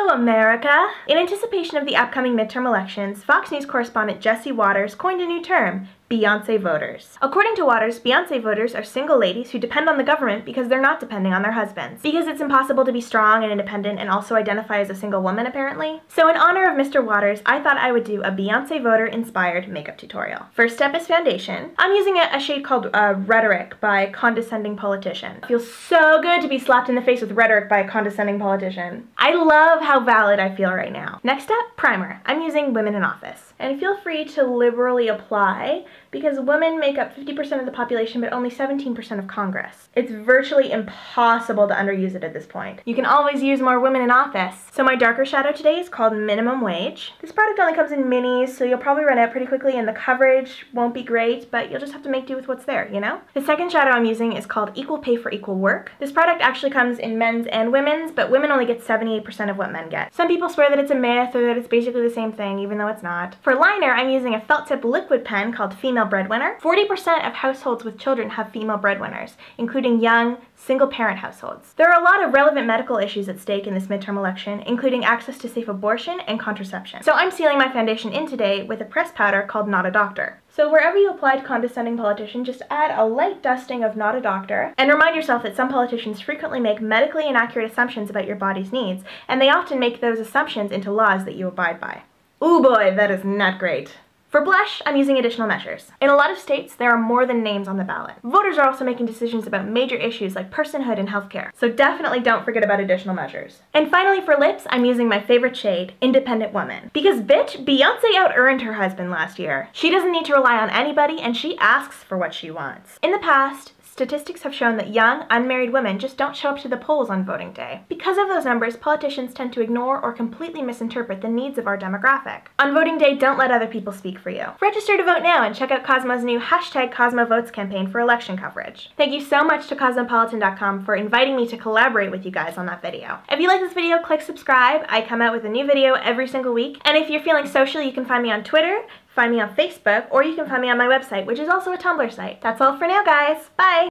Hello, America! In anticipation of the upcoming midterm elections, Fox News correspondent Jesse Waters coined a new term, Beyoncé voters. According to Waters, Beyoncé voters are single ladies who depend on the government because they're not depending on their husbands. Because it's impossible to be strong and independent and also identify as a single woman, apparently. So in honor of Mr. Waters, I thought I would do a Beyoncé voter-inspired makeup tutorial. First step is foundation. I'm using a shade called Rhetoric by Condescending Politician. It feels so good to be slapped in the face with rhetoric by a condescending politician. I love how valid I feel right now. Next up, primer. I'm using Women in Office. And feel free to liberally apply, because women make up 50% of the population but only 17% of Congress. It's virtually impossible to underuse it at this point. You can always use more women in office. So my darker shadow today is called Minimum Wage. This product only comes in minis, so you'll probably run out pretty quickly and the coverage won't be great, but you'll just have to make do with what's there, you know? The second shadow I'm using is called Equal Pay for Equal Work. This product actually comes in men's and women's, but women only get 78% of what men get. Some people swear that it's a myth or that it's basically the same thing, even though it's not. For liner, I'm using a felt tip liquid pen called Female Breadwinner. 40% of households with children have female breadwinners, including young, single-parent households. There are a lot of relevant medical issues at stake in this midterm election, including access to safe abortion and contraception. So I'm sealing my foundation in today with a pressed powder called Not a Doctor. So wherever you applied Condescending Politician, just add a light dusting of Not a Doctor, and remind yourself that some politicians frequently make medically inaccurate assumptions about your body's needs, and they often make those assumptions into laws that you abide by. Ooh boy, that is not great. For blush, I'm using additional measures. In a lot of states, there are more than names on the ballot. Voters are also making decisions about major issues like personhood and healthcare, so definitely don't forget about additional measures. And finally for lips, I'm using my favorite shade, Independent Woman. Because bitch, Beyoncé out-earned her husband last year. She doesn't need to rely on anybody, and she asks for what she wants. In the past, statistics have shown that young, unmarried women just don't show up to the polls on voting day. Because of those numbers, politicians tend to ignore or completely misinterpret the needs of our demographic. On voting day, don't let other people speak for you. Register to vote now and check out Cosmo's new #CosmoVotes campaign for election coverage. Thank you so much to Cosmopolitan.com for inviting me to collaborate with you guys on that video. If you like this video, click subscribe. I come out with a new video every single week. And if you're feeling social, you can find me on Twitter, find me on Facebook, or you can find me on my website, which is also a Tumblr site. That's all for now, guys. Bye!